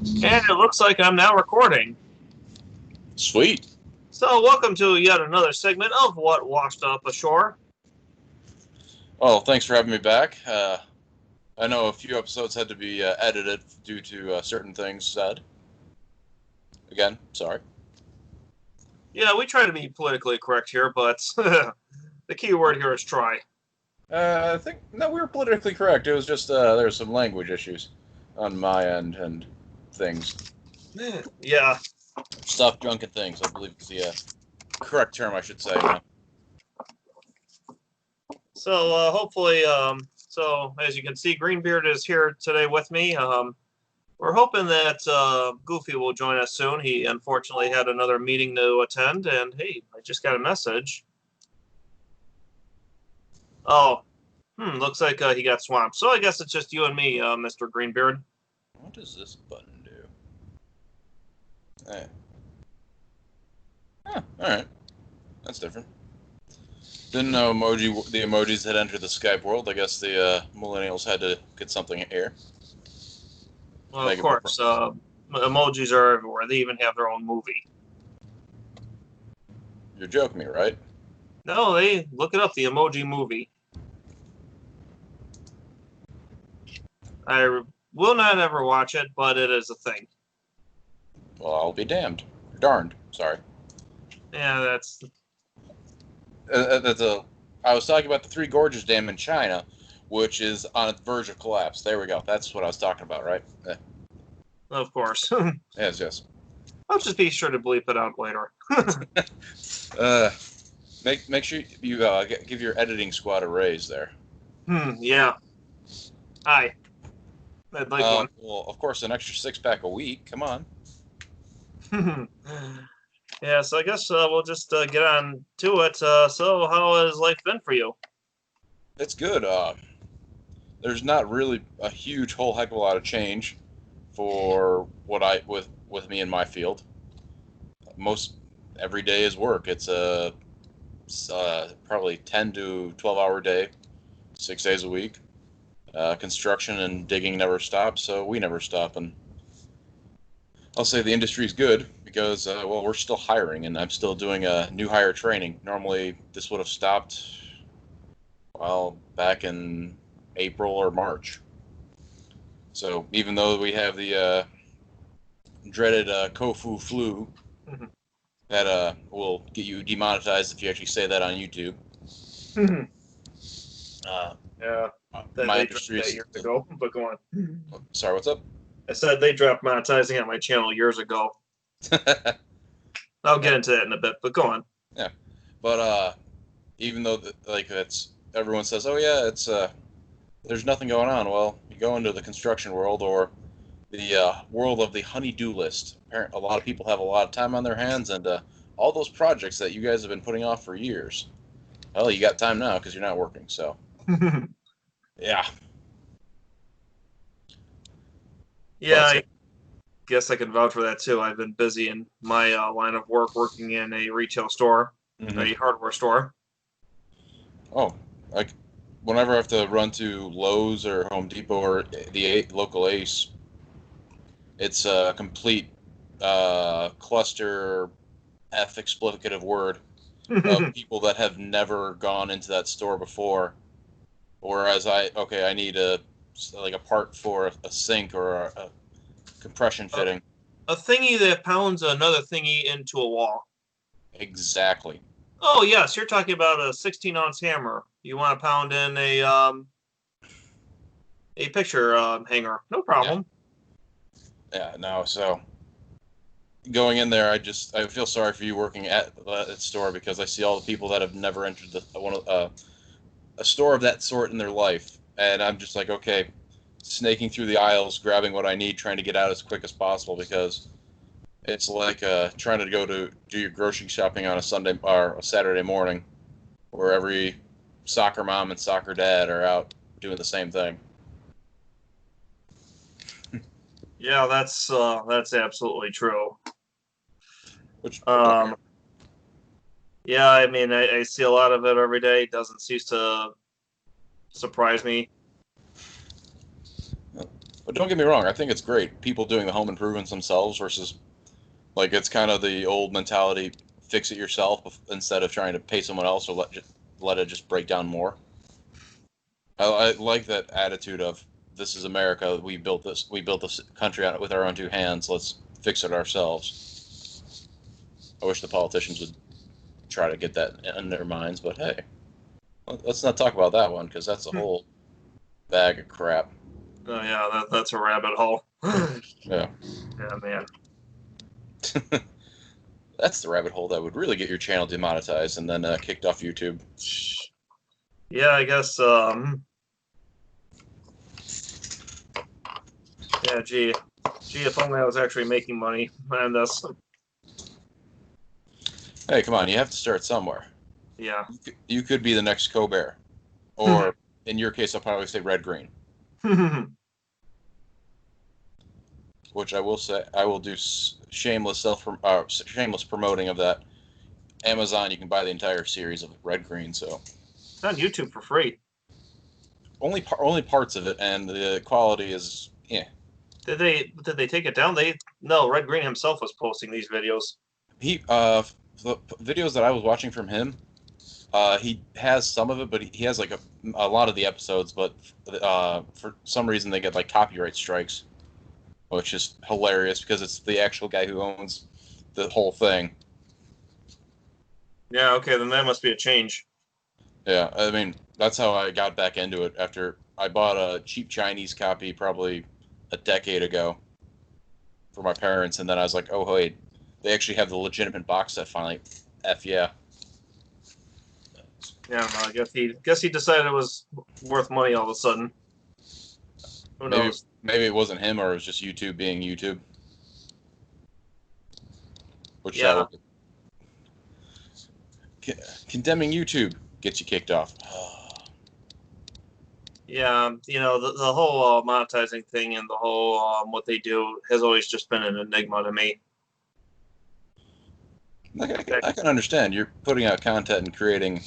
And it looks like I'm now recording. Sweet. So, welcome to yet another segment of What Washed Up Ashore. Well, thanks for having me back. I know a few episodes had to be edited due to certain things said. Again, sorry. Yeah, we try to be politically correct here, but the key word here is try. I think, no, we were politically correct. It was just there were some language issues on my end and things. Yeah. Stuff, junk, and things, I believe is the correct term I should say now. So, hopefully, so as you can see, Greenbeard is here today with me. We're hoping that Goofy will join us soon. He unfortunately had another meeting to attend, and hey, I just got a message. Oh, looks like he got swamped. So I guess it's just you and me, Mr. Greenbeard. What does this button do? Hey. Huh, alright. That's different. Didn't know the emojis had entered the Skype world. I guess the millennials had to get something here. Well, of course, emojis are everywhere. They even have their own movie. You're joking me, right? No, they look it up, the Emoji Movie. I will not ever watch it, but it is a thing. Well, I'll be damned. Darned. Sorry. Yeah, that's... I was talking about the Three Gorges Dam in China, which is on the verge of collapse. There we go. That's what I was talking about, right? Of course. Yes. I'll just be sure to bleep it out later. Make sure you give your editing squad a raise there. Yeah. Hi. I'd like one. Well, of course, an extra 6-pack a week. Come on. Yeah, so I guess we'll just get on to it. So how has life been for you? It's good. There's not really a huge whole heck of a lot of change for what with me in my field. Most every day is work. It's a probably 10 to 12 hour day, 6 days a week. Construction and digging never stop, so we never stop. And I'll say the industry's good because, well, we're still hiring, and I'm still doing new hire training. Normally, this would have stopped, well, back in April or March. So even though we have the dreaded Kofu flu, that will get you demonetized if you actually say that on YouTube. Yeah, my they industry dropped that years ago, but go on. Sorry, what's up? I said they dropped monetizing on my channel years ago. I'll get into that in a bit, but go on. Yeah, but even though that's everyone says, oh yeah, it's there's nothing going on. Well, you go into the construction world or the world of the honey-do list. A lot of people have a lot of time on their hands, and all those projects that you guys have been putting off for years. Well, you got time now because you're not working. So, yeah. Yeah, I guess I can vouch for that too. I've been busy in my line of work, working in a retail store, a hardware store. Oh, like whenever I have to run to Lowe's or Home Depot or the local Ace, it's a complete cluster F explicative word of people that have never gone into that store before. Whereas I need a part for a sink or a compression fitting. A thingy that pounds another thingy into a wall. Exactly. Oh yes, you're talking about a 16-ounce hammer. You want to pound in a picture hanger. No problem. Yeah, no, so going in there, I feel sorry for you working at that store because I see all the people that have never entered a store of that sort in their life, and I'm just like, okay, snaking through the aisles, grabbing what I need, trying to get out as quick as possible because it's like trying to go to do your grocery shopping on a Sunday or a Saturday morning, where every soccer mom and soccer dad are out doing the same thing. Yeah, that's absolutely true. Which, yeah, I mean, I see a lot of it every day. It doesn't cease to surprise me. But don't get me wrong, I think it's great. People doing the home improvements themselves versus, like, it's kind of the old mentality, fix it yourself instead of trying to pay someone else or let it just break down more. I like that attitude of, this is America. We built this country out with our own two hands. Let's fix it ourselves. I wish the politicians would try to get that in their minds, but hey, let's not talk about that one because that's a whole bag of crap. Oh yeah, that's a rabbit hole. Yeah. Yeah, man. That's the rabbit hole that would really get your channel demonetized and then kicked off YouTube. Yeah, I guess. Yeah, gee, if only I was actually making money on this. Hey, come on, you have to start somewhere. Yeah. You could be the next Colbert, or in your case, I'll probably say Red Green. Which I will say, I will do shameless promoting of that. Amazon, you can buy the entire series of Red Green, so It's on YouTube for free. only parts of it, and the quality is Did they take it down? No, Red Green himself was posting these videos. He the videos that I was watching from him, he has some of it, but he has like a lot of the episodes, but for some reason they get like copyright strikes, which is hilarious because it's the actual guy who owns the whole thing. Yeah, okay, then that must be a change. Yeah, I mean, that's how I got back into it after I bought a cheap Chinese copy probably a decade ago for my parents, and then I was like, oh, wait, they actually have the legitimate box set finally. F yeah. Yeah, I don't know, I guess he decided it was worth money all of a sudden. Who knows? Maybe it wasn't him, or it was just YouTube being YouTube. Which Yeah. Condemning YouTube gets you kicked off. Yeah, the whole monetizing thing and the whole what they do has always just been an enigma to me. I can understand. You're putting out content and creating,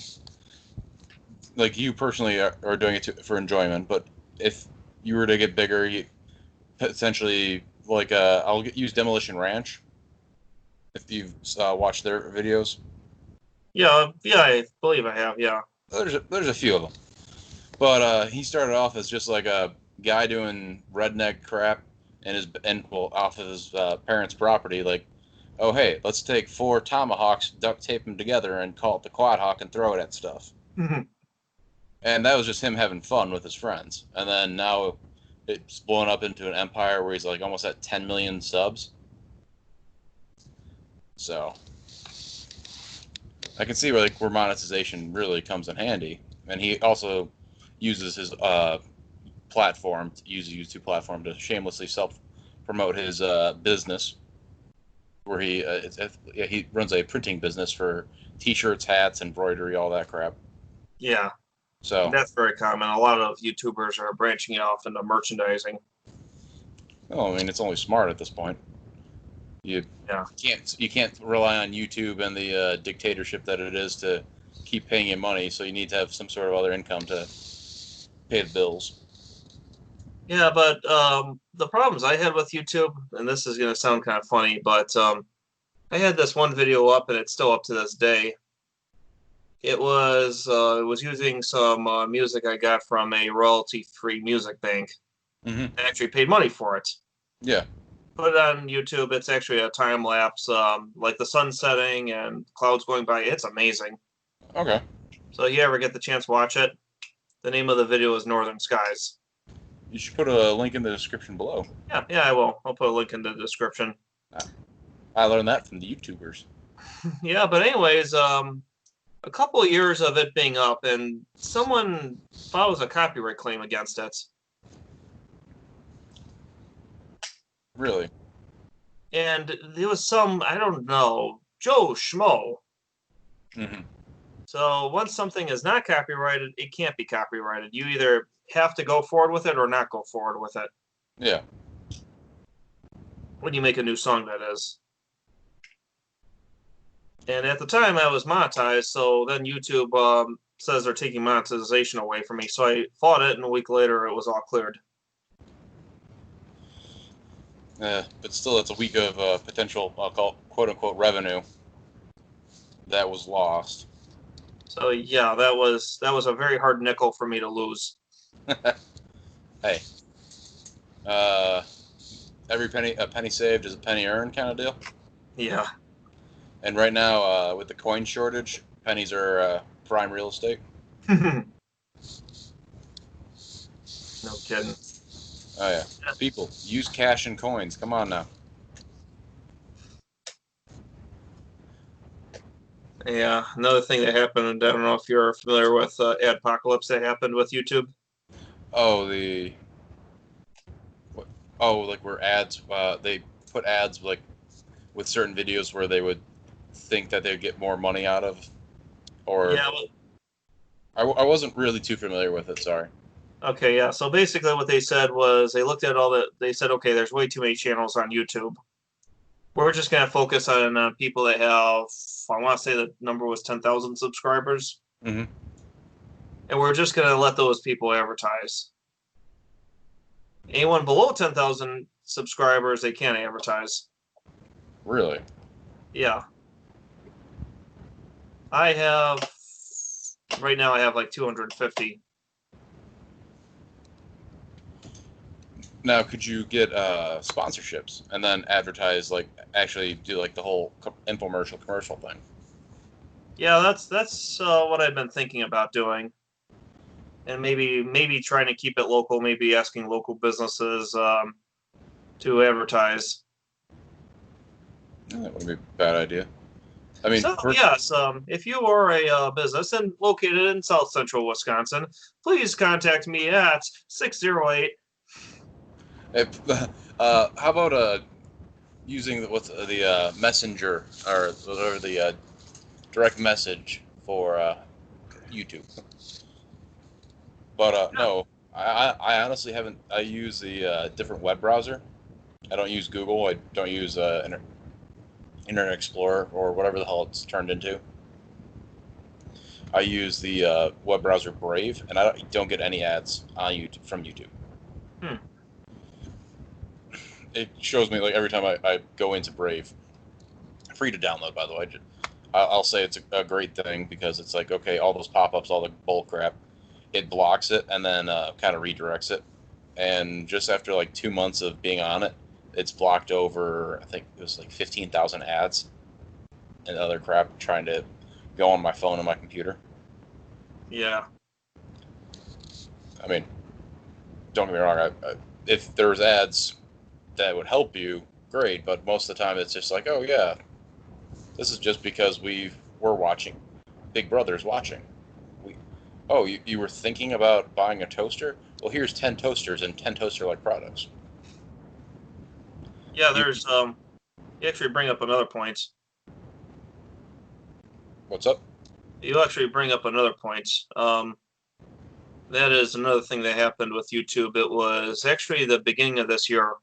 like you personally are doing it for enjoyment. But if you were to get bigger, you potentially like use Demolition Ranch. If you've watched their videos. Yeah, I believe I have. Yeah. There's a few of them, but he started off as just like a guy doing redneck crap off of his parents' property, like, oh hey, let's take 4 tomahawks, duct tape them together, and call it the Quad Hawk and throw it at stuff. And that was just him having fun with his friends. And then now it's blown up into an empire where he's like almost at 10 million subs. So I can see where monetization really comes in handy. And he also uses his platform, YouTube platform, to shamelessly self-promote his business, where he runs a printing business for T-shirts, hats, embroidery, all that crap. Yeah. So that's very common. A lot of YouTubers are branching off into merchandising. Oh, I mean, it's only smart at this point. You can't rely on YouTube and the dictatorship that it is to keep paying you money. So you need to have some sort of other income to pay the bills. Yeah, but the problems I had with YouTube, and this is going to sound kind of funny, but I had this one video up, and it's still up to this day. It was using some music I got from a royalty-free music bank. Mm-hmm. I actually paid money for it. Yeah. Put it on YouTube. It's actually a time lapse, like the sun setting and clouds going by. It's amazing. Okay. So if you ever get the chance, watch it. The name of the video is Northern Skies. You should put a link in the description below. Yeah, I will. I'll put a link in the description. I learned that from the YouTubers. Yeah, but anyways, a couple of years of it being up, and someone files a copyright claim against it. Really? And there was some, I don't know, Joe Schmo. Mm-hmm. So once something is not copyrighted, it can't be copyrighted. You either have to go forward with it or not go forward with it. Yeah. When you make a new song, that is. And at the time, I was monetized, so then YouTube says they're taking monetization away from me. So I fought it, and a week later, it was all cleared. But still, it's a week of potential, I'll call it, quote unquote, revenue that was lost. So yeah, that was a very hard nickel for me to lose. Hey, uh, every penny saved is a penny earned kind of deal. Yeah. And right now, with the coin shortage, pennies are prime real estate. No kidding. Oh yeah, people use cash and coins. Come on now. Yeah, another thing that happened, I don't know if you're familiar with Adpocalypse that happened with YouTube. Oh what, oh like where ads they put ads like with certain videos where they would think that they'd get more money out of, or Yeah, well, I wasn't really too familiar with it. Sorry. okay, yeah. So basically what they said was they looked at they said, okay, there's way too many channels on YouTube. We're just going to focus on people that have, I want to say the number was 10,000 subscribers. Mm-hmm. And we're just going to let those people advertise. Anyone below 10,000 subscribers, they can't advertise. Really? Yeah. Right now I have like 250. Now, could you get sponsorships and then advertise, like actually do like the whole infomercial commercial thing? Yeah, that's what I've been thinking about doing. And maybe trying to keep it local, maybe asking local businesses to advertise. That wouldn't be a bad idea. I mean, So yes, if you are a business and located in South Central Wisconsin, please contact me at 608. how about using what's the messenger or whatever the direct message for YouTube? But no, I honestly haven't. I use the different web browser. I don't use Google. I don't use Internet Explorer or whatever the hell it's turned into. I use the web browser Brave, and I don't get any ads on YouTube from YouTube. Hmm. It shows me like every time I go into Brave. Free to download, by the way. I'll say it's a great thing because it's like, okay, all those pop-ups, all the bull crap, it blocks it and then kind of redirects it. And just after like 2 months of being on it, it's blocked over, I think it was like 15,000 ads and other crap trying to go on my phone and my computer. Yeah. I mean, don't get me wrong. If there's ads that would help you, great. But most of the time, it's just like, oh yeah, this is just because we're watching. Big Brother's watching. We, oh, you were thinking about buying a toaster? Well, here's 10 toasters and 10 toaster-like products. Yeah, You, there's you actually bring up another point. what's up? You actually bring up another point. That is another thing that happened with YouTube. It was actually the beginning of this year.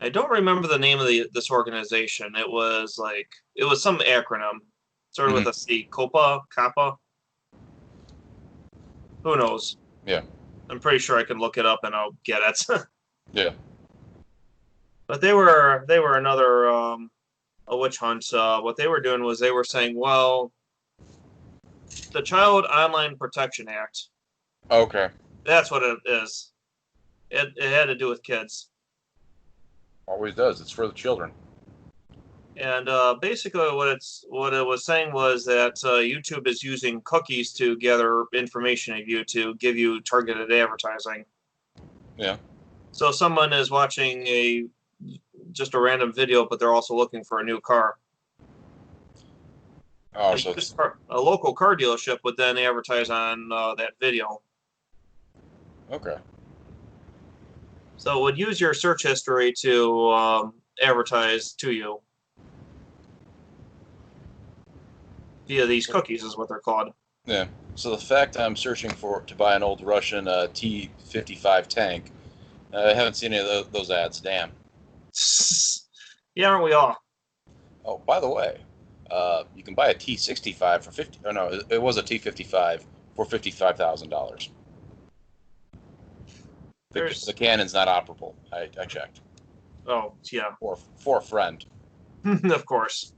I don't remember the name of this organization. It was some acronym, started with Mm-hmm. a C. Kappa. Who knows? Yeah, I'm pretty sure I can look it up and I'll get it. yeah. But they were another a witch hunt. What they were doing was they were saying, well, the Child Online Protection Act. Okay. That's what it is. It had to do with kids. Always does. It's for the children. And basically, what it was saying was that YouTube is using cookies to gather information of you to give you targeted advertising. Yeah. So someone is watching just a random video, but they're also looking for a new car. Oh, so A local car dealership would then advertise on that video. okay. So it would use your search history to advertise to you via these cookies, is what they're called. Yeah. So the fact I'm searching to buy an old Russian T-55 tank, I haven't seen any of those ads. Damn. Yeah, aren't we all? Oh, by the way, you can buy a T-65 for 50. Oh no, it was a T-55 for $55,000. The Canon's not operable. I checked. Oh, yeah. For a friend. Of course.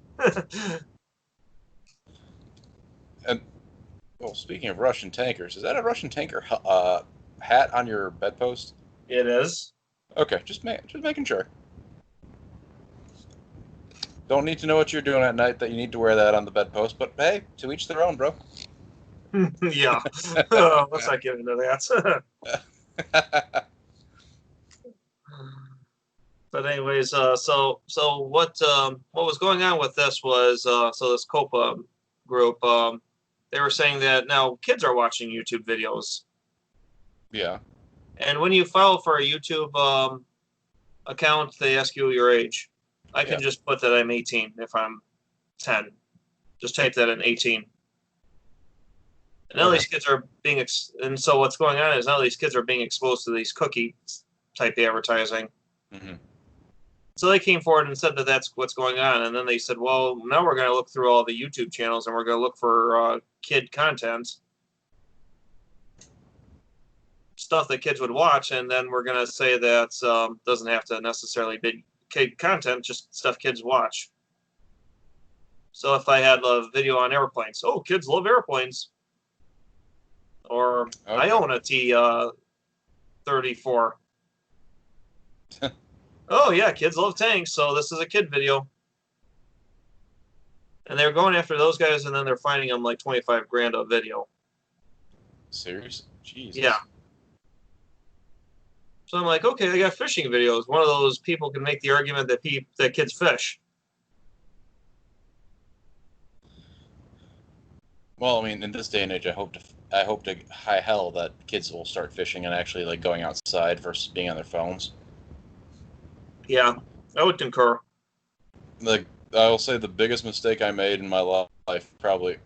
And well, speaking of Russian tankers, is that a Russian tanker hat on your bedpost? It is. Okay, just making sure. Don't need to know what you're doing at night that you need to wear that on the bedpost, but hey, to each their own, bro. Yeah. Let's not get into that. But anyways, so what was going on with this was so this Copa group, they were saying that now kids are watching YouTube videos. Yeah. And when you file for a YouTube account, they ask you your age. I can just put that I'm 18 if I'm 10. Just type that in 18. And now these kids are being and so what's going on is now these kids are being exposed to these cookie type advertising. Mm-hmm. So they came forward and said that that's what's going on, and then they said, well, now we're going to look through all the YouTube channels and we're going to look for kid content, stuff that kids would watch, and then we're going to say that doesn't have to necessarily be kid content, just stuff kids watch. So if I had a video on airplanes, oh, kids love airplanes. Or I own a T-34. Oh, yeah, kids love tanks, so this is a kid video. And they're going after those guys, and then they're finding them like 25 grand a video. Serious? Jesus. Yeah. So I'm like, okay, they got fishing videos. One of those people can make the argument that kids fish. Well, I mean, in this day and age, I hope to high hell that kids will start fishing and actually like going outside versus being on their phones. Yeah, I would concur. I'll say the biggest mistake I made in my life probably.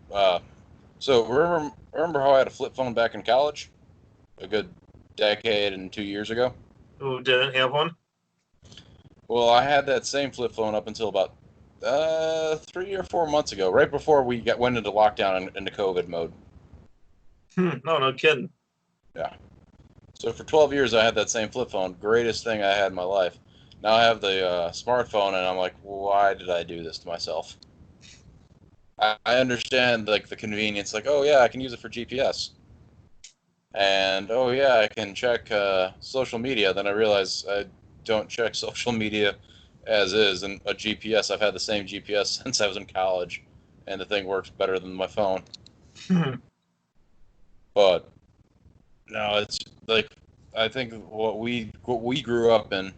So remember how I had a flip phone back in college, a good decade and 2 years ago. Who didn't have one? Well, I had that same flip phone up until about 3 or 4 months ago, right before we went into lockdown and into COVID mode. No kidding. Yeah. So for 12 years, I had that same flip phone. Greatest thing I had in my life. Now I have the smartphone, and I'm like, why did I do this to myself? I understand like the convenience, like, oh yeah, I can use it for GPS, and oh yeah, I can check social media. Then I realize I don't check social media as is, and a GPS. I've had the same GPS since I was in college, and the thing works better than my phone. But no, it's like I think what we grew up in,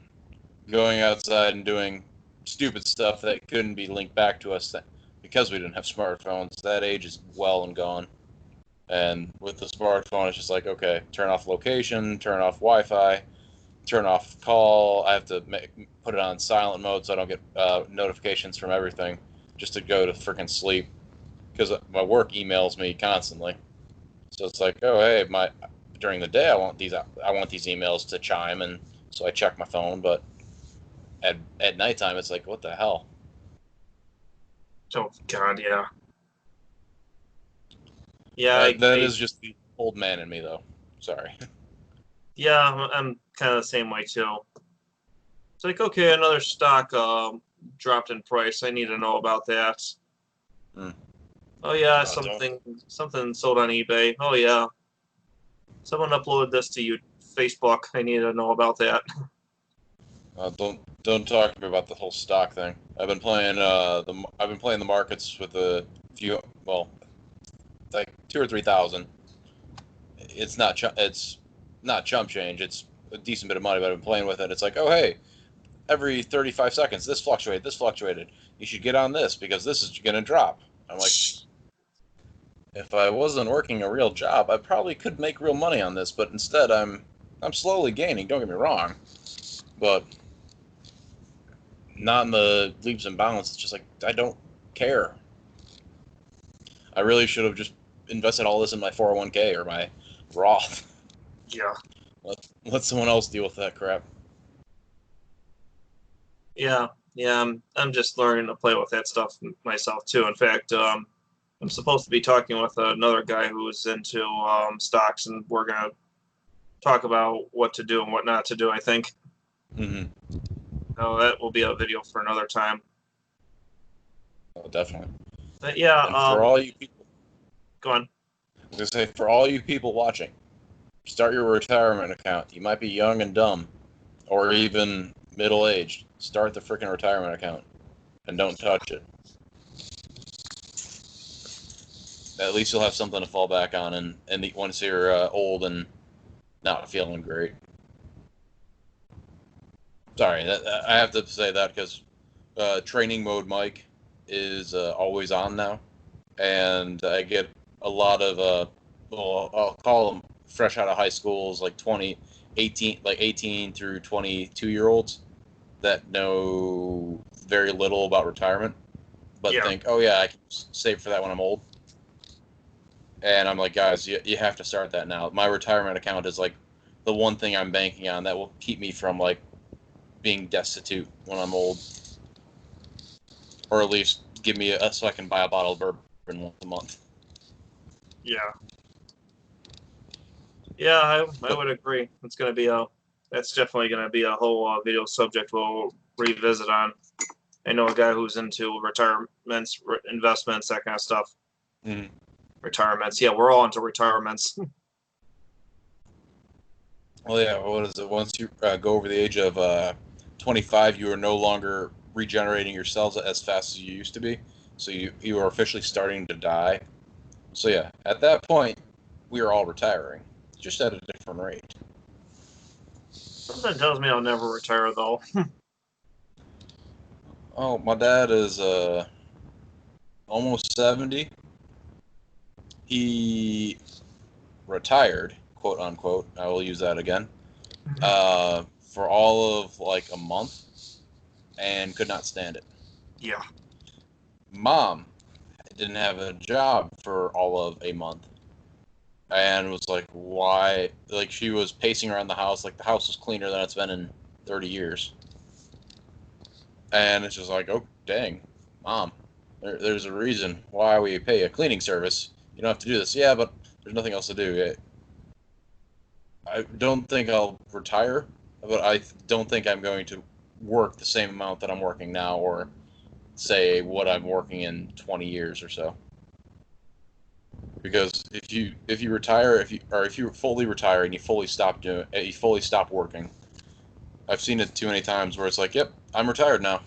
going outside and doing stupid stuff that couldn't be linked back to us because we didn't have smartphones. That age is well and gone. And with the smartphone, it's just like, okay, turn off location, turn off Wi-Fi, turn off call. I have to put it on silent mode so I don't get notifications from everything just to go to freaking sleep, because my work emails me constantly. So it's like, oh hey, during the day I want these emails to chime, and so I check my phone, but at nighttime it's like, what the hell? Oh God, yeah. Yeah, that is just the old man in me, though. Sorry. Yeah, I'm kind of the same way too. It's like, okay, another stock dropped in price. I need to know about that. Oh yeah, something sold on eBay. Oh yeah, someone uploaded this to you Facebook. I need to know about that. Don't talk to me about the whole stock thing. I've been playing the markets with a few, well, like 2,000 or 3,000. It's not chump change. It's a decent bit of money, but I've been playing with it. It's like, oh hey, every 35 seconds this fluctuated. You should get on this because this is gonna drop. I'm like, if I wasn't working a real job, I probably could make real money on this, but instead I'm slowly gaining. Don't get me wrong, but not in the leaps and bounds. It's just like, I don't care. I really should have just invested all this in my 401k or my Roth. Yeah. Let someone else deal with that crap. Yeah. I'm just learning to play with that stuff myself too. In fact, I'm supposed to be talking with another guy who's into stocks, and we're gonna talk about what to do and what not to do, I think. Mm-hmm. Oh, that will be a video for another time. Oh, definitely. But yeah, And for all you people, go on. I was gonna say, for all you people watching, start your retirement account. You might be young and dumb, or even middle-aged. Start the freaking retirement account, and don't touch it. At least you'll have something to fall back on, and once you're old and not feeling great. Sorry, I have to say that because training mode Mike is always on now, and I get a lot of well, I'll call them fresh out of high schools, like 18 through 22-year-olds that know very little about retirement, but Yeah. think, oh yeah, I can save for that when I'm old. And I'm like, guys, you have to start that now. My retirement account is like the one thing I'm banking on that will keep me from like being destitute when I'm old, or at least give me so I can buy a bottle of bourbon once a month. Yeah. Yeah, I would agree. That's definitely gonna be a whole video subject we'll revisit on. I know a guy who's into retirements, investments, that kind of stuff. Mm. Retirements. Yeah, we're all into retirements. Well, yeah. What is it? Once you go over the age of 25, you are no longer regenerating your cells as fast as you used to be. So you are officially starting to die. So yeah, at that point, we are all retiring, just at a different rate. Something tells me I'll never retire though. Oh, my dad is almost 70. He retired, quote unquote. I will use that again. For all of like a month, and could not stand it. Yeah. Mom didn't have a job for all of a month, and was like, why? Like, she was pacing around the house like the house was cleaner than it's been in 30 years. And it's just like, oh dang, Mom, there's a reason why we pay a cleaning service. You don't have to do this. Yeah, but there's nothing else to do. I don't think I'll retire, but I don't think I'm going to work the same amount that I'm working now, or say what I'm working in 20 years or so. Because if you retire, if you fully retire and you fully stop working, I've seen it too many times where it's like, yep, I'm retired now,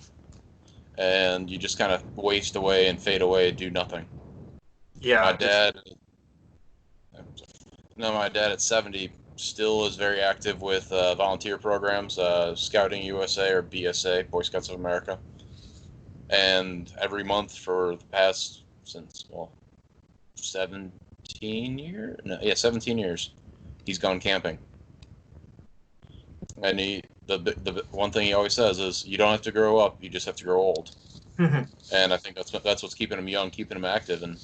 and you just kind of waste away and fade away and do nothing. Yeah. My dad, no, my dad at 70 still is very active with volunteer programs, Scouting USA or BSA, Boy Scouts of America. And every month for the past, since, well, 17 years? No, yeah, 17 years, he's gone camping. And the one thing he always says is, you don't have to grow up, you just have to grow old. And I think that's what's keeping him young, keeping him active. And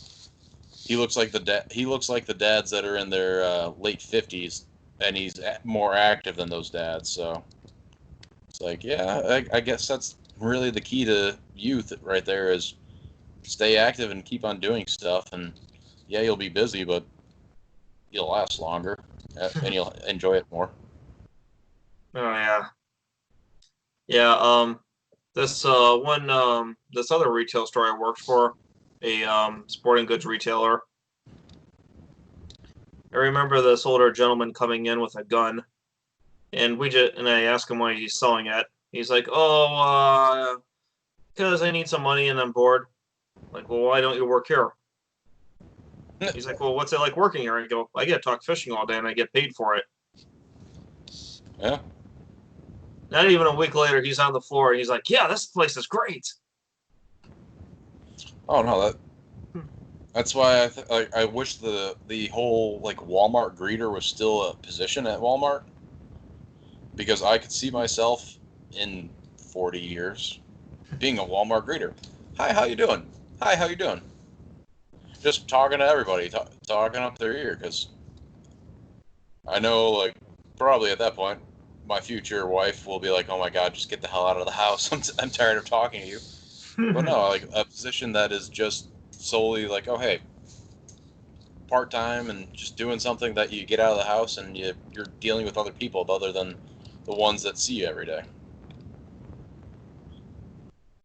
he looks like the dads that are in their late 50s, and he's more active than those dads. So it's like, yeah, I guess that's really the key to youth right there, is stay active and keep on doing stuff. And yeah, you'll be busy, but you'll last longer, and you'll enjoy it more. Oh yeah. Yeah. This this other retail store I worked for, a sporting goods retailer. I remember this older gentleman coming in with a gun, and I asked him why he's selling it. He's like, "Oh, because I need some money and I'm bored." Like, well, why don't you work here? He's like, well, what's it like working here? I go, I get to talk fishing all day and I get paid for it. Yeah. Not even a week later, he's on the floor and he's like, yeah, this place is great. Oh no, that's why I wish the whole like Walmart greeter was still a position at Walmart, because I could see myself in 40 years being a Walmart greeter. Hi, how you doing? Hi, how you doing? Just talking to everybody, talking up their ear, because I know, like, probably at that point, my future wife will be like, oh my God, just get the hell out of the house. I'm tired of talking to you. But no, like, a position that is just solely like, oh, hey, part-time and just doing something that you get out of the house and you're dealing with other people other than the ones that see you every day.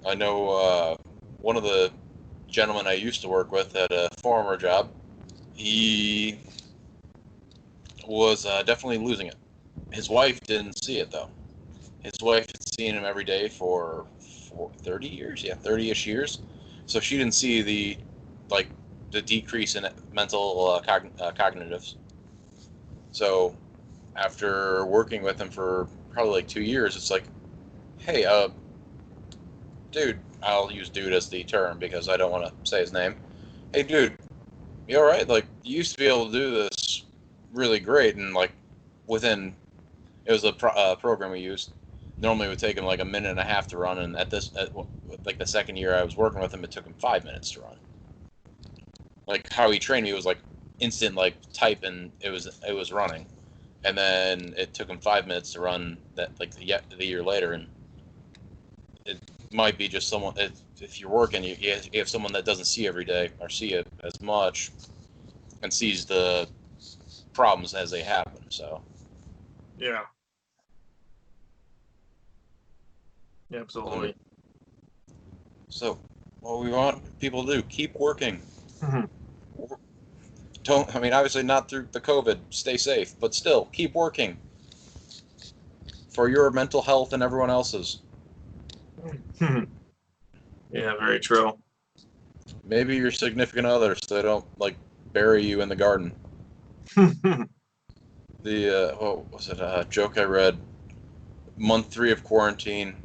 I know one of the gentlemen I used to work with at a former job, he was definitely losing it. His wife didn't see it, though. His wife had seen him every day for 30 years? Yeah, 30-ish years. So she didn't see the decrease in mental cognitives. So after working with him for probably like 2 years, it's like, hey, dude, I'll use dude as the term because I don't want to say his name. Hey, dude, you all right? Like, you used to be able to do this really great, and like within, it was a program we used. Normally it would take him like a minute and a half to run, and at like the second year I was working with him, it took him 5 minutes to run. Like how he trained me was like instant, like type, and it was running, and then it took him 5 minutes to run that like the year later, and it might be just someone if you're working, you have someone that doesn't see every day or see it as much, and sees the problems as they happen. So Yeah. Absolutely. So what we want people to do, keep working. Mm-hmm. Obviously not through the COVID, stay safe, but still keep working for your mental health and everyone else's. Yeah, very true. Maybe your significant other, so they don't like bury you in the garden. What was it? A joke I read. Month 3 of quarantine.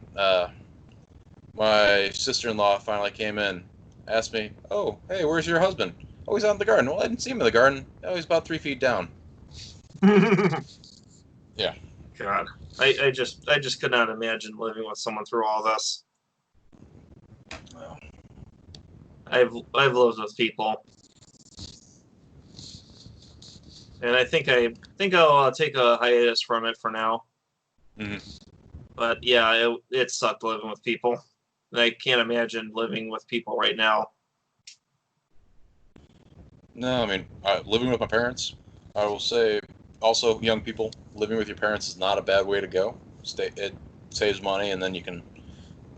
My sister-in-law finally came in, asked me, "Oh, hey, where's your husband?" "Oh, he's out in the garden." "Well, I didn't see him in the garden." "Oh, he's about 3 feet down." Yeah. God, I just could not imagine living with someone through all this. Well, I've lived with people, and I think I'll take a hiatus from it for now. mm-hmm. But yeah, it sucked living with people. And I can't imagine living with people right now. No, living with my parents, I will say, also young people, living with your parents is not a bad way to go. It saves money, and then you can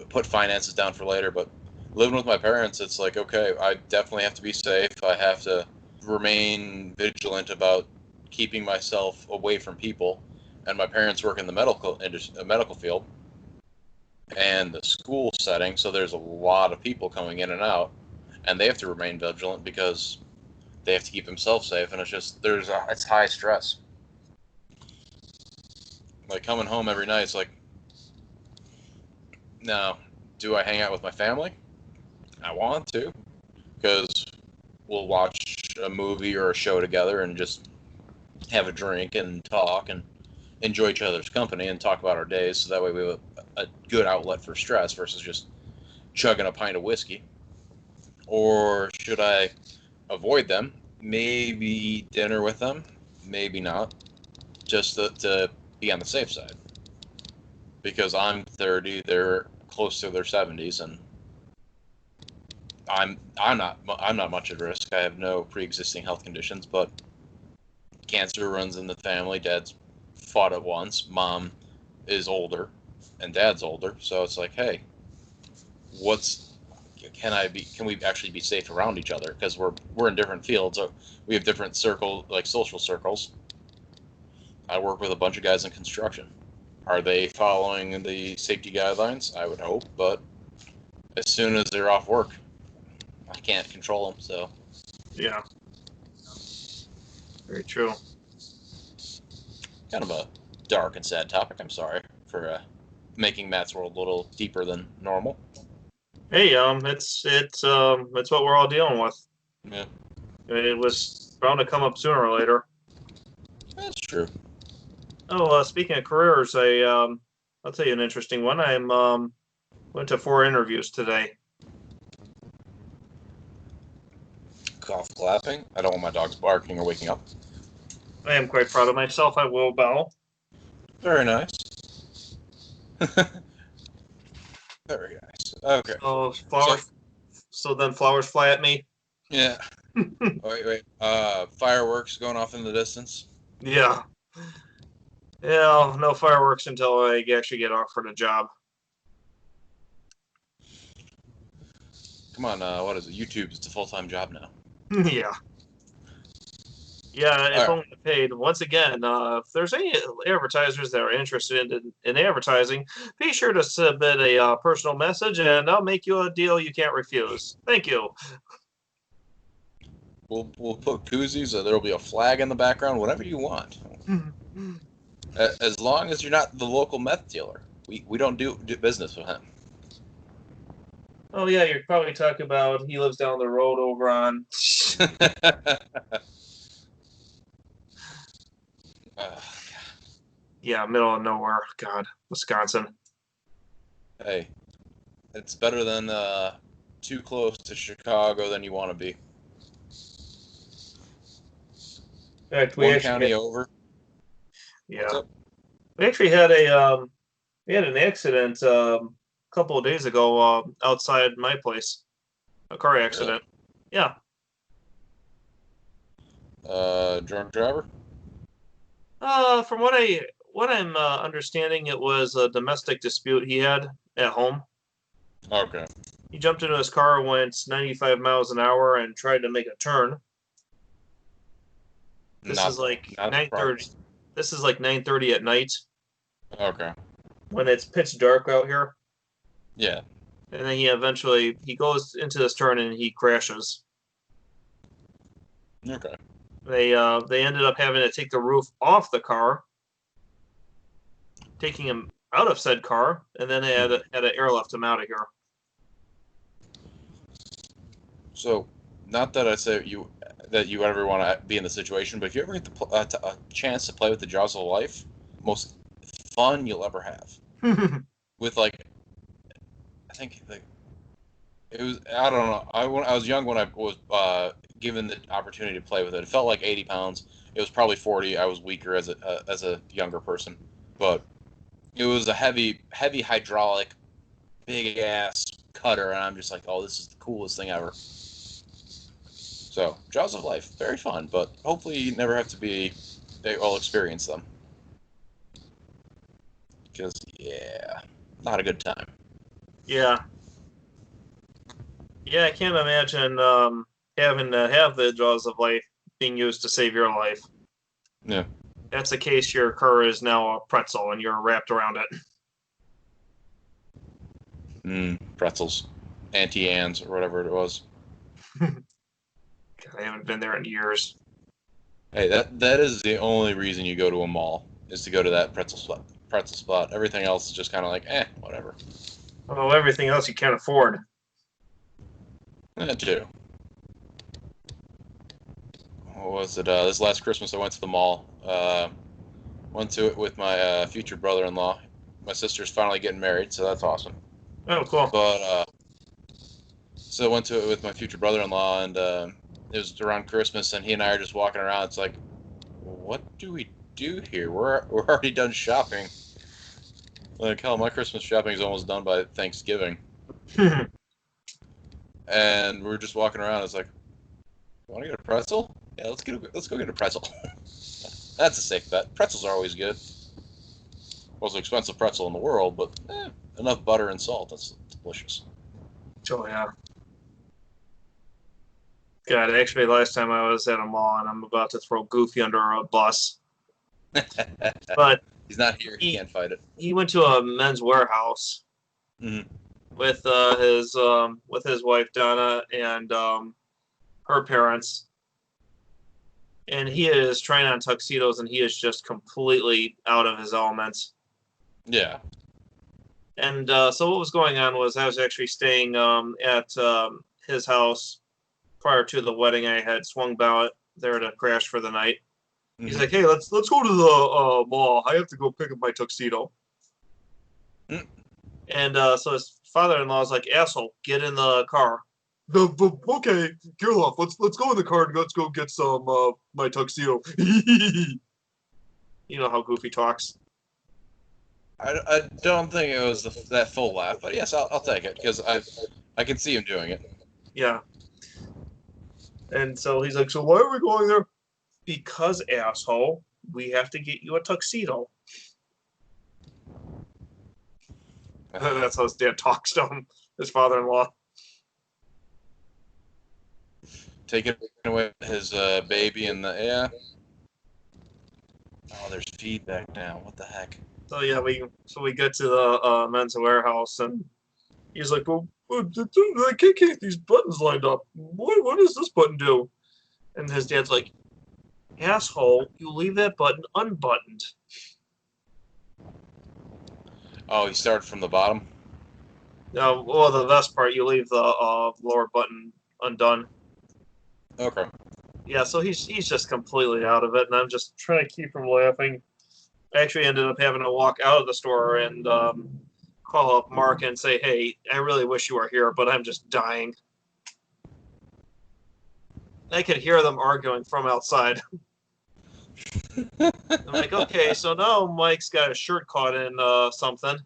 put finances down for later. But living with my parents, it's like, okay, I definitely have to be safe. I have to remain vigilant about keeping myself away from people. And my parents work in the medical field and the school setting, so there's a lot of people coming in and out, and they have to remain vigilant because they have to keep themselves safe, and it's high stress. Like coming home every night, it's like, now, do I hang out with my family? I want to, because we'll watch a movie or a show together and just have a drink and talk and enjoy each other's company and talk about our days, so that way we have a good outlet for stress versus just chugging a pint of whiskey. Or should I avoid them? Maybe eat dinner with them, maybe not, just to be on the safe side. Because I'm 30, they're close to their 70s, and I'm not much at risk. I have no pre-existing health conditions, but cancer runs in the family. Dad's fought it once. Mom is older, and Dad's older, so it's like, hey, can we actually be safe around each other? Because we're in different fields. We have different circles, like social circles. I work with a bunch of guys in construction. Are they following the safety guidelines? I would hope, but as soon as they're off work, I can't control them. So Yeah, very true. kind of a dark and sad topic. I'm sorry for making Matt's world a little deeper than normal. Hey, it's what we're all dealing with. Yeah, It was bound to come up sooner or later. that's true. Oh, speaking of careers, I'll tell you an interesting one. Went to 4 interviews today. Cough clapping. I don't want my dogs barking or waking up. I am quite proud of myself. I will bow. Very nice. Very nice. Okay. So flowers. So then flowers fly at me. Yeah. Wait. Fireworks going off in the distance. Yeah. Yeah, no fireworks until I actually get offered a job. Come on, what is it? YouTube. It's a full-time job now. Yeah. Yeah, All if right. only paid. Once again, if there's any advertisers that are interested in advertising, be sure to submit a personal message, and I'll make you a deal you can't refuse. Thank you. We'll put koozies. There'll be a flag in the background. Whatever you want. As long as you're not the local meth dealer. We don't do business with him. Oh yeah, you're probably talking about he lives down the road over on. uh, Yeah, middle of nowhere. God, Wisconsin. hey, it's better than too close to Chicago than you want to be. In fact, One county over. What's yeah, up? we actually had an accident a couple of days ago outside my place. A car Really? accident. Yeah. Drunk driver? From what I'm understanding, it was a domestic dispute he had at home. Okay. He jumped into his car, went 95 miles an hour, and tried to make a turn. This is like Not the 9:30. proper. This is like 9:30 at night Okay. when it's pitch dark out here. Yeah. And then he goes into this turn and he crashes. Okay. They ended up having to take the roof off the car, taking him out of said car, and then they had to airlift him out of here. So, not that I say you ever want to be in the situation, but if you ever get a chance to play with the Jaws of Life, most fun you'll ever have. With like, I think like it was. I don't know. I was young when I was given the opportunity to play with it. It felt like 80 pounds. It was probably 40. I was weaker as a younger person, but it was a heavy hydraulic, big ass cutter, and I'm just like, oh, this is the coolest thing ever. So, Jaws of Life, very fun, but hopefully you never have to they all experience them. Because, yeah, not a good time. Yeah, yeah, I can't imagine having to have the jaws of life being used to save your life. Yeah. That's the case. Your car is now a pretzel, and you're wrapped around Pretzels. Auntie Anne's, or whatever it was. it. I haven't been there in years. Hey, that is the only reason you go to a mall, is to go to that pretzel spot. Everything else is just kind of like, whatever. Well, everything else you can't afford. That too. What was it? This last Christmas, I went to the mall. Went to it with my future brother-in-law. My sister's finally getting married, so that's awesome. Oh, cool. But so I went to it with my future brother-in-law, and it was around Christmas, and he and I are just walking around. It's like, what do we do here? We're already done shopping. Like, hell, my Christmas shopping is almost done by Thanksgiving, and we're just walking around. It's like, you want to get a pretzel? Yeah, let's go get a pretzel. That's a safe bet. Pretzels are always good. Most expensive pretzel in the world, but enough butter and salt. That's delicious. Oh yeah. God, actually, last time I was at a mall, and I'm about to throw Goofy under a bus, but He's not here. He he can't fight it. he went to a Men's Warehouse Mm-hmm. with his wife Donna and her parents, and he is trying on tuxedos, and he is just completely out of his element. Yeah. And so what was going on was I was actually staying at his house prior to the wedding. I had swung by there to crash for the night. He's Mm-hmm. like, "Hey, let's go to the mall. I have to go pick up my tuxedo." Mm. And so his father-in-law is like, "Asshole, get in the car." Okay, get off. Let's go in the car and let's go get some my tuxedo. You know how Goofy talks. I don't think it was that full laugh, but yes, I'll take it because I can see him doing it. Yeah. And so he's like, so why are we going there? Because, asshole, we have to get you a tuxedo. That's how his dad talks to him, his father-in-law. Taking away his baby and the yeah. Oh, there's feedback now. What the heck? So yeah, we get to the men's warehouse, and he's like, well, I can't get these buttons lined up. What does this button do? And his dad's like, asshole, you leave that button unbuttoned. Oh, he started from the bottom. Now, well, the best part, you leave the lower button undone. Okay. Yeah, so he's just completely out of it, and I'm just trying to keep from laughing. I actually ended up having to walk out of the store and call up Mark and say, hey, I really wish you were here, but I'm just dying. I could hear them arguing from outside. I'm like, okay, so now Mike's got his shirt caught in something.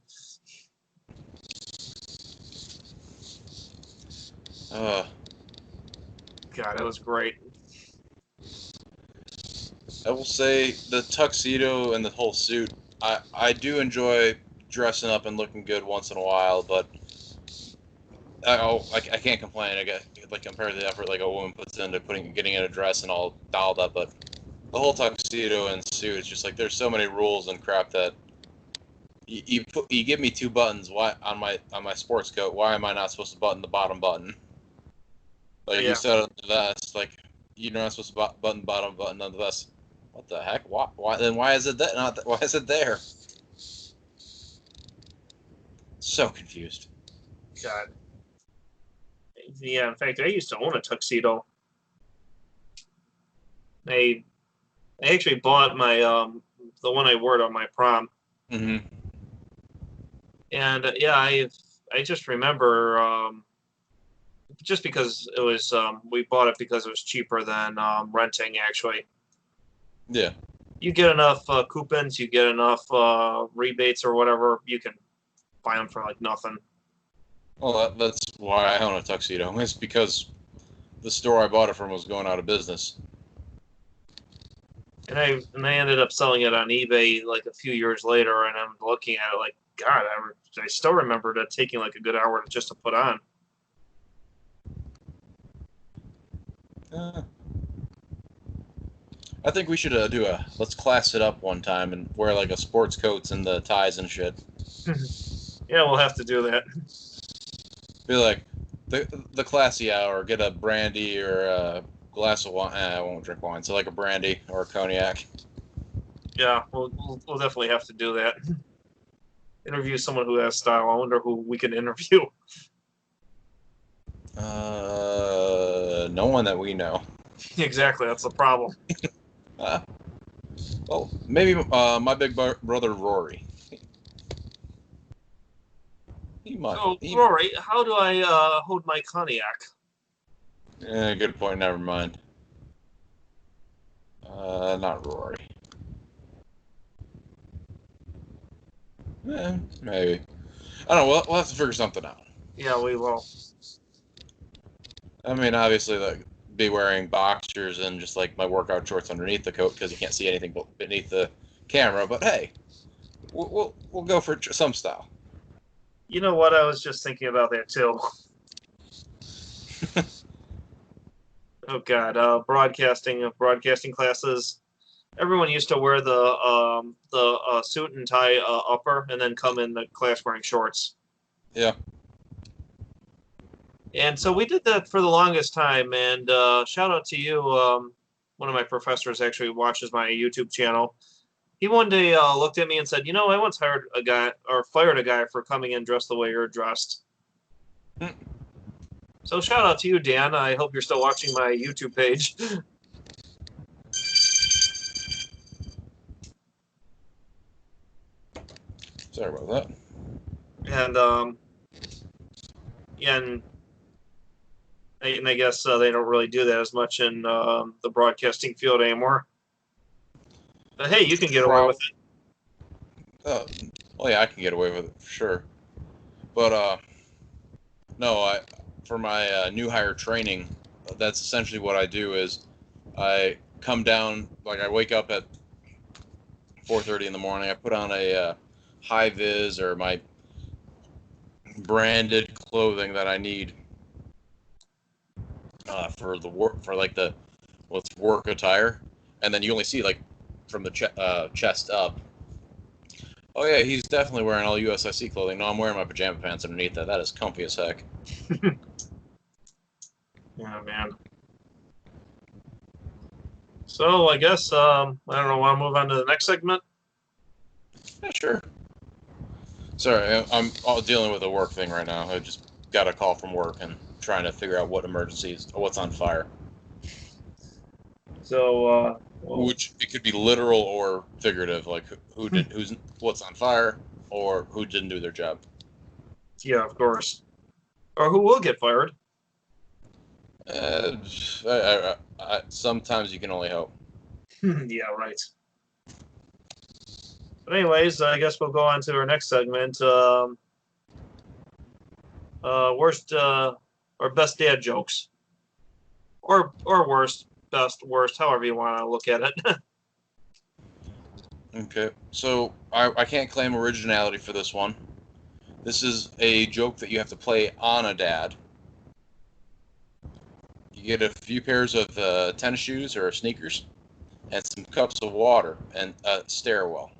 God, it was great. I will say the tuxedo and the whole suit. I do enjoy dressing up and looking good once in a while, but I can't complain. I get like compared to the effort like a woman puts into getting in a dress and all dolled up, but the whole tuxedo and suit, it's just like there's so many rules and crap that you give me two buttons. Why on my sports coat? Why am I not supposed to button the bottom button? Like Yeah. you said on the vest, like you're not supposed to button the bottom button on the vest. What the heck? Why then? Why is it that not? Why is it there? So confused. God. Yeah, in fact, I used to own a tuxedo. I actually bought my the one I wore on my prom. Mm-hmm. And yeah, I just remember just because it was we bought it because it was cheaper than renting actually. Yeah. You get enough coupons, you get enough rebates or whatever, you can buy them for like nothing. Well, that's why I own a tuxedo. It's because the store I bought it from was going out of business. And I ended up selling it on eBay like a few years later, and I'm looking at it like, God, I still remembered it taking like a good hour just to put on. I think we should let's class it up one time and wear like a sports coats and the ties and shit. Yeah, we'll have to do that. Be like the classy hour. Get a brandy or a glass of wine. I won't drink wine, so like a brandy or a cognac. Yeah, we'll definitely have to do that. Interview someone who has style. I wonder who we can interview. No one that we know. Exactly, that's the problem. Well, maybe my big brother Rory. He might. So, Rory, how do I hold my cognac? Good point. Never mind. Not Rory. Maybe. I don't know. We'll have to figure something out. Yeah, we will. I mean, obviously, like be wearing boxers and just like my workout shorts underneath the coat because you can't see anything beneath the camera. But hey, we'll go for some style. You know what? I was just thinking about that too. Oh God, broadcasting classes. Everyone used to wear the suit and tie upper, and then come in the class wearing shorts. Yeah. And so we did that for the longest time. And shout out to you. One of my professors actually watches my YouTube channel. He one day looked at me and said, "You know, I once hired a guy or fired a guy for coming in dressed the way you're dressed." So shout out to you, Dan. I hope you're still watching my YouTube page. Sorry about that. And yeah, and I guess they don't really do that as much in the broadcasting field anymore. But hey, you can get away with it. Well, yeah, I can get away with it for sure. But no, for my new hire training, that's essentially what I do. Is I come down, like I wake up at 4:30 in the morning. I put on a high vis or my branded clothing that I need for the work, for like the what's work attire, and then you only see like from the chest up. Oh yeah, he's definitely wearing all USIC clothing. No, I'm wearing my pajama pants underneath that. That is comfy as heck. Yeah, man. So I guess I don't know. Want to move on to the next segment? Yeah, sure. Sorry, I'm all dealing with a work thing right now. I just got a call from work and trying to figure out what emergencies, what's on fire. So Which it could be literal or figurative, like what's on fire, or who didn't do their job. yeah, of course. Or who will get fired? Uh, Sometimes you can only hope. Yeah, right. But anyways, I guess we'll go on to our next segment. Worst or best dad jokes, or worst, best, worst, however you want to look at it. Okay, so I can't claim originality for this one. This is a joke that you have to play on a dad. You get a few pairs of tennis shoes or sneakers, and some cups of water and a stairwell.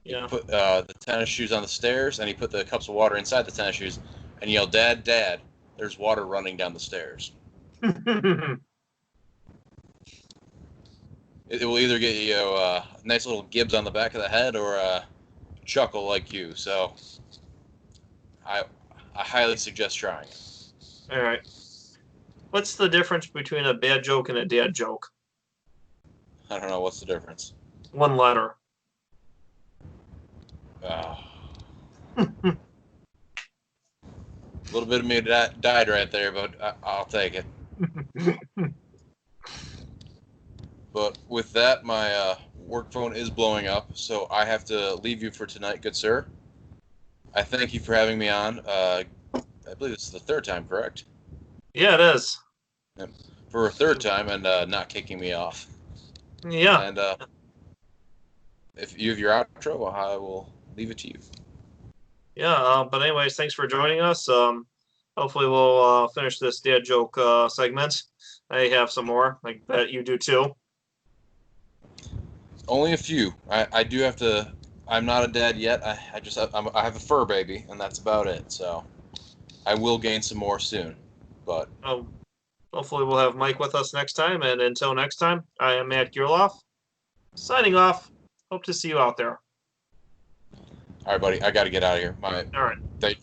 Yeah. You put the tennis shoes on the stairs, and you put the cups of water inside the tennis shoes, and yell, "Dad, Dad, there's water running down the stairs." It will either get you a nice little gibs on the back of the head or a chuckle like you. So I highly suggest trying it. All right. What's the difference between a bad joke and a dad joke? I don't know what's the difference. One letter. A little bit of me died right there, but I'll take it. But with that, my work phone is blowing up, so I have to leave you for tonight, good sir. I thank you for having me on. I believe this is the third time, correct? Yeah, it is. For a third time and not kicking me off. Yeah. And if you have your outro, I will leave it to you. Yeah. But anyways, thanks for joining us. Hopefully we'll finish this dad joke segment. I have some more. I bet you do too. Only a few. I do have to. I'm not a dad yet. I have a fur baby, and that's about it. So I will gain some more soon. But Hopefully we'll have Mike with us next time. And until next time, I am Matt Gerloff, signing off. Hope to see you out there. all right, buddy. I got to get out of here. All right. They're